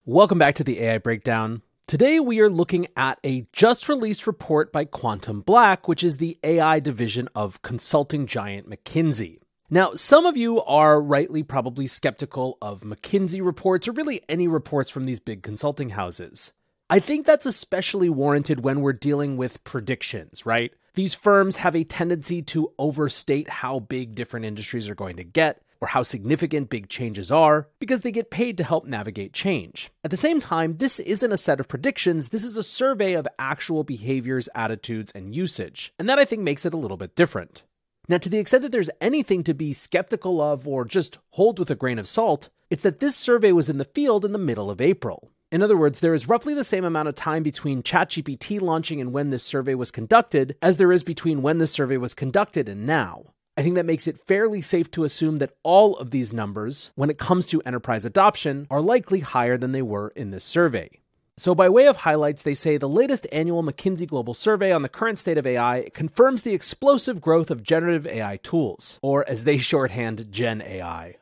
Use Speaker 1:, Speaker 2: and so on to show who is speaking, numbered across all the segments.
Speaker 1: Welcome back to the AI Breakdown. Today we are looking at a just-released report by Quantum Black, which is the AI division of consulting giant McKinsey. Now, some of you are rightly probably skeptical of McKinsey reports or really any reports from these big consulting houses. I think that's especially warranted when we're dealing with predictions, right? These firms have a tendency to overstate how big different industries are going to get or how significant big changes are because they get paid to help navigate change. At the same time, this isn't a set of predictions, this is a survey of actual behaviors, attitudes, and usage. And that I think makes it a little bit different. Now, to the extent that there's anything to be skeptical of or just hold with a grain of salt, it's that this survey was in the field in the middle of April. In other words, there is roughly the same amount of time between ChatGPT launching and when this survey was conducted as there is between when this survey was conducted and now. I think that makes it fairly safe to assume that all of these numbers, when it comes to enterprise adoption, are likely higher than they were in this survey. So by way of highlights, they say the latest annual McKinsey Global Survey on the current state of AI confirms the explosive growth of generative AI tools, or as they shorthand, Gen AI.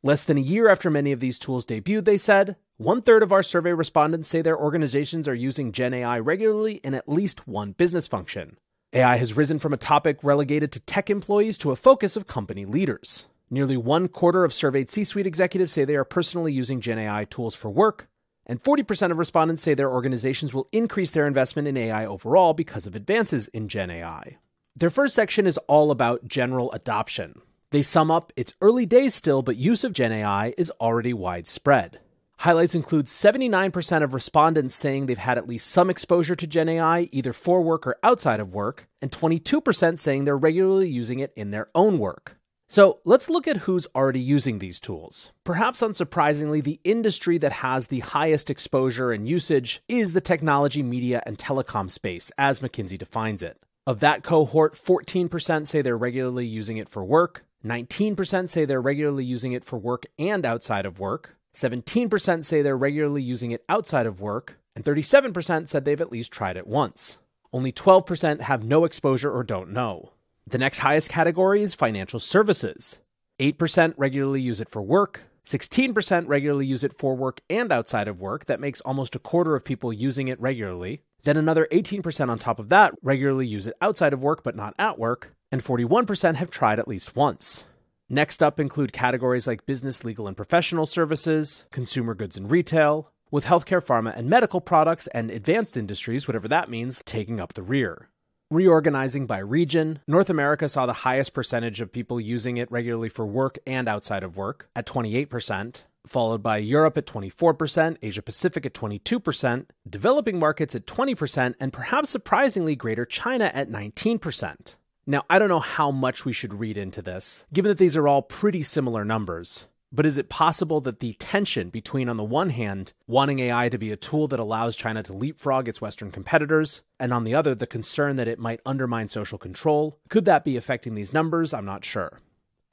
Speaker 1: Less than a year after many of these tools debuted, they said, 1/3 of our survey respondents say their organizations are using Gen AI regularly in at least one business function. AI has risen from a topic relegated to tech employees to a focus of company leaders. Nearly 1/4 of surveyed C-suite executives say they are personally using Gen AI tools for work, and 40% of respondents say their organizations will increase their investment in AI overall because of advances in Gen AI. Their first section is all about general adoption. They sum up, it's early days still, but use of Gen AI is already widespread. Highlights include 79% of respondents saying they've had at least some exposure to Gen AI, either for work or outside of work, and 22% saying they're regularly using it in their own work. So let's look at who's already using these tools. Perhaps unsurprisingly, the industry that has the highest exposure and usage is the technology, media, and telecom space, as McKinsey defines it. Of that cohort, 14% say they're regularly using it for work, 19% say they're regularly using it for work and outside of work, 17% say they're regularly using it outside of work, and 37% said they've at least tried it once. Only 12% have no exposure or don't know. The next highest category is financial services. 8% regularly use it for work, 16% regularly use it for work and outside of work. That makes almost 1/4 of people using it regularly. Then another 18% on top of that regularly use it outside of work but not at work, and 41% have tried at least once. Next up include categories like business, legal, and professional services, consumer goods and retail, with healthcare, pharma, and medical products and advanced industries, whatever that means, taking up the rear. Reorganizing by region, North America saw the highest percentage of people using it regularly for work and outside of work at 28%, followed by Europe at 24%, Asia Pacific at 22%, developing markets at 20%, and perhaps surprisingly Greater China at 19%. Now, I don't know how much we should read into this, given that these are all pretty similar numbers. But is it possible that the tension between, on the one hand, wanting AI to be a tool that allows China to leapfrog its Western competitors, and on the other, the concern that it might undermine social control, could that be affecting these numbers? I'm not sure.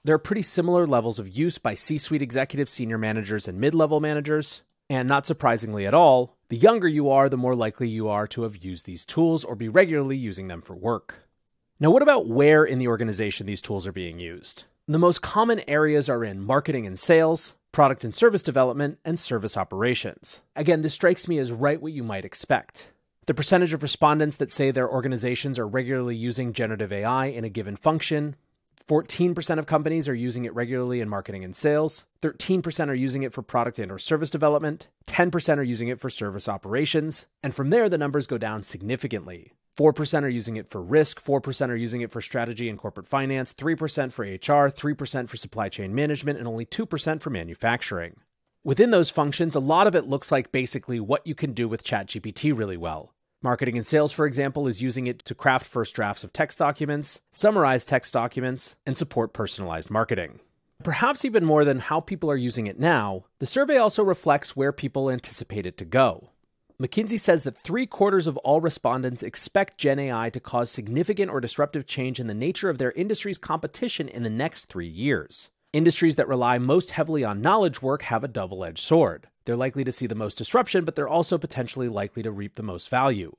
Speaker 1: There are pretty similar levels of use by C-suite executives, senior managers, and mid-level managers. And not surprisingly at all, the younger you are, the more likely you are to have used these tools or be regularly using them for work. Now, what about where in the organization these tools are being used? The most common areas are in marketing and sales, product and service development, and service operations. Again, this strikes me as right what you might expect. The percentage of respondents that say their organizations are regularly using generative AI in a given function, 14% of companies are using it regularly in marketing and sales, 13% are using it for product and or service development, 10% are using it for service operations, and from there the numbers go down significantly. 4% are using it for risk, 4% are using it for strategy and corporate finance, 3% for HR, 3% for supply chain management, and only 2% for manufacturing. Within those functions, a lot of it looks like basically what you can do with ChatGPT really well. Marketing and sales, for example, is using it to craft first drafts of text documents, summarize text documents, and support personalized marketing. Perhaps even more than how people are using it now, the survey also reflects where people anticipate it to go. McKinsey says that 3/4 of all respondents expect Gen AI to cause significant or disruptive change in the nature of their industry's competition in the next 3 years. Industries that rely most heavily on knowledge work have a double-edged sword. They're likely to see the most disruption, but they're also potentially likely to reap the most value.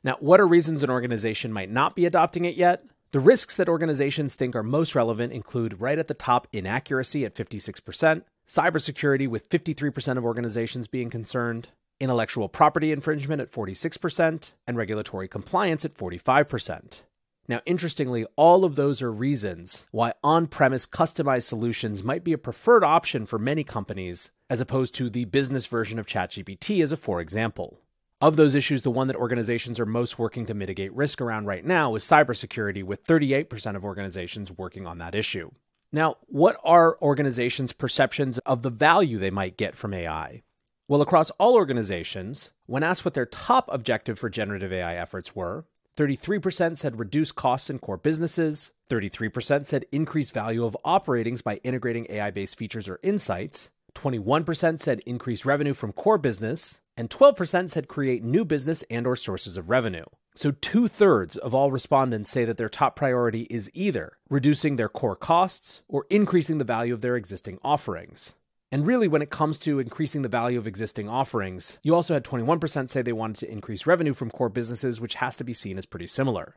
Speaker 1: Now, what are reasons an organization might not be adopting it yet? The risks that organizations think are most relevant include right at the top inaccuracy at 56%, cybersecurity with 53% of organizations being concerned, intellectual property infringement at 46%, and regulatory compliance at 45%. Now, interestingly, all of those are reasons why on-premise customized solutions might be a preferred option for many companies, as opposed to the business version of ChatGPT as a for example. Of those issues, the one that organizations are most working to mitigate risk around right now is cybersecurity, with 38% of organizations working on that issue. Now, what are organizations' perceptions of the value they might get from AI? Well, across all organizations, when asked what their top objective for generative AI efforts were, 33% said reduce costs in core businesses, 33% said increase value of operatings by integrating AI-based features or insights, 21% said increase revenue from core business, and 12% said create new business and/or sources of revenue. So 2/3 of all respondents say that their top priority is either reducing their core costs or increasing the value of their existing offerings. And really, when it comes to increasing the value of existing offerings, you also had 21% say they wanted to increase revenue from core businesses, which has to be seen as pretty similar.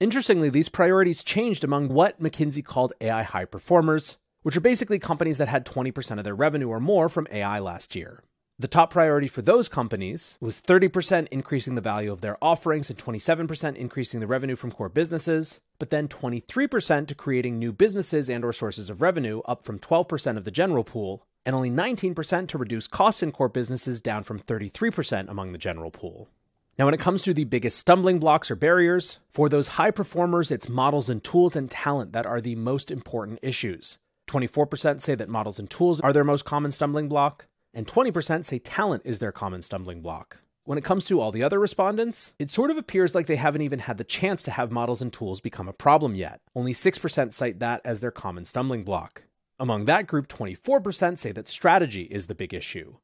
Speaker 1: Interestingly, these priorities changed among what McKinsey called AI high performers, which are basically companies that had 20% of their revenue or more from AI last year. The top priority for those companies was 30% increasing the value of their offerings and 27% increasing the revenue from core businesses, but then 23% to creating new businesses and/or sources of revenue, up from 12% of the general pool, and only 19% to reduce costs in core businesses, down from 33% among the general pool. Now, when it comes to the biggest stumbling blocks or barriers, for those high performers, it's models and tools and talent that are the most important issues. 24% say that models and tools are their most common stumbling block, and 20% say talent is their common stumbling block. When it comes to all the other respondents, it sort of appears like they haven't even had the chance to have models and tools become a problem yet. Only 6% cite that as their common stumbling block. Among that group, 24% say that strategy is the big issue.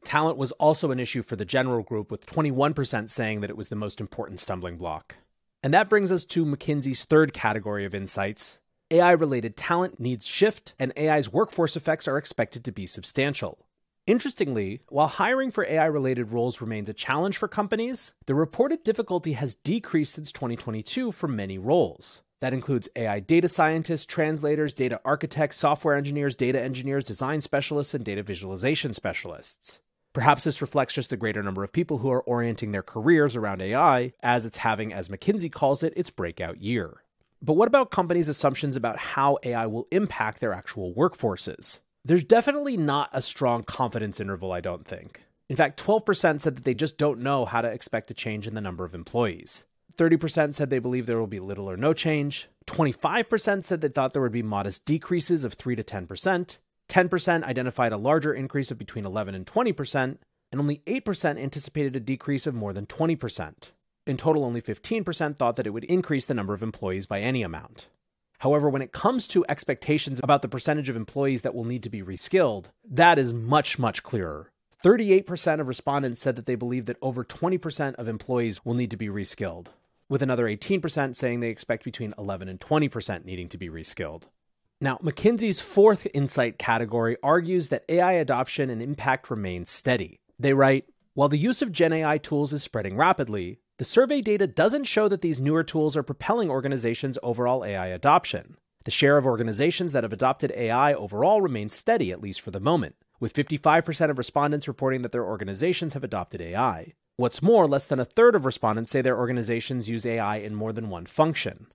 Speaker 1: Talent was also an issue for the general group, with 21% saying that it was the most important stumbling block. And that brings us to McKinsey's third category of insights. AI-related talent needs shift, and AI's workforce effects are expected to be substantial. Interestingly, while hiring for AI-related roles remains a challenge for companies, the reported difficulty has decreased since 2022 for many roles. That includes AI data scientists, translators, data architects, software engineers, data engineers, design specialists, and data visualization specialists. Perhaps this reflects just the greater number of people who are orienting their careers around AI, as it's having, as McKinsey calls it, its breakout year. But what about companies' assumptions about how AI will impact their actual workforces? There's definitely not a strong confidence interval, I don't think. In fact, 12% said that they just don't know how to expect a change in the number of employees. 30% said they believe there will be little or no change. 25% said they thought there would be modest decreases of 3 to 10%. 10% identified a larger increase of between 11 and 20%, and only 8% anticipated a decrease of more than 20%. In total, only 15% thought that it would increase the number of employees by any amount. However, when it comes to expectations about the percentage of employees that will need to be reskilled, that is much, much clearer. 38% of respondents said that they believe that over 20% of employees will need to be reskilled, with another 18% saying they expect between 11 and 20% needing to be reskilled. Now, McKinsey's fourth insight category argues that AI adoption and impact remains steady. They write, while the use of Gen AI tools is spreading rapidly, the survey data doesn't show that these newer tools are propelling organizations' overall AI adoption. The share of organizations that have adopted AI overall remains steady, at least for the moment, with 55% of respondents reporting that their organizations have adopted AI. What's more, less than a third of respondents say their organizations use AI in more than one function.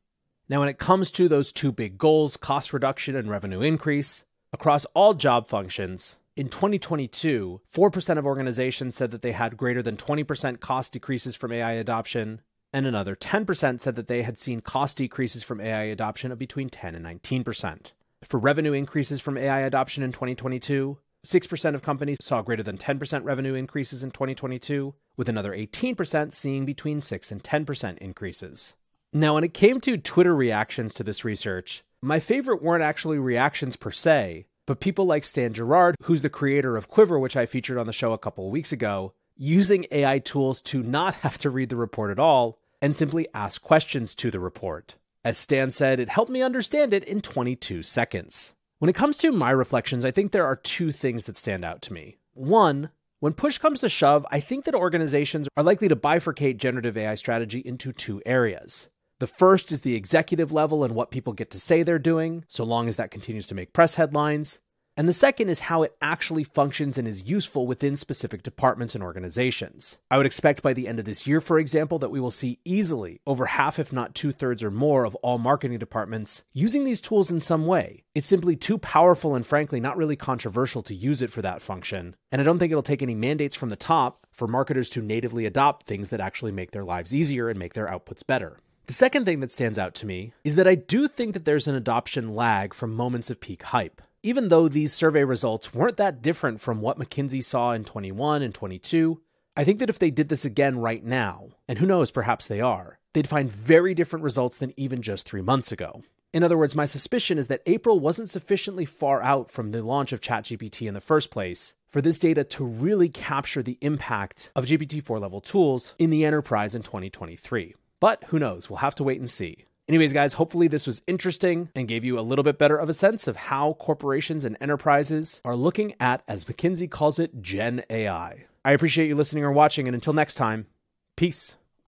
Speaker 1: Now, when it comes to those two big goals, cost reduction and revenue increase, across all job functions, in 2022, 4% of organizations said that they had greater than 20% cost decreases from AI adoption, and another 10% said that they had seen cost decreases from AI adoption of between 10 and 19%. For revenue increases from AI adoption in 2022, 6% of companies saw greater than 10% revenue increases in 2022, with another 18% seeing between 6 and 10% increases. Now, when it came to Twitter reactions to this research, my favorite weren't actually reactions per se, but people like Stan Gerard, who's the creator of Quiver, which I featured on the show a couple of weeks ago, using AI tools to not have to read the report at all and simply ask questions to the report. As Stan said, it helped me understand it in 22 seconds. When it comes to my reflections, I think there are two things that stand out to me. One, when push comes to shove, I think that organizations are likely to bifurcate generative AI strategy into two areas. The first is the executive level and what people get to say they're doing, so long as that continues to make press headlines. And the second is how it actually functions and is useful within specific departments and organizations. I would expect by the end of this year, for example, that we will see easily over half, if not 2/3 or more, of all marketing departments using these tools in some way. It's simply too powerful and frankly not really controversial to use it for that function. And I don't think it'll take any mandates from the top for marketers to natively adopt things that actually make their lives easier and make their outputs better. The second thing that stands out to me is that I do think that there's an adoption lag from moments of peak hype. Even though these survey results weren't that different from what McKinsey saw in 21 and 22, I think that if they did this again right now, and who knows, perhaps they are, they'd find very different results than even just 3 months ago. In other words, my suspicion is that April wasn't sufficiently far out from the launch of ChatGPT in the first place for this data to really capture the impact of GPT-4 level tools in the enterprise in 2023. But who knows? We'll have to wait and see. Anyways, guys, hopefully this was interesting and gave you a little bit better of a sense of how corporations and enterprises are looking at, as McKinsey calls it, Gen AI. I appreciate you listening or watching, and until next time, peace.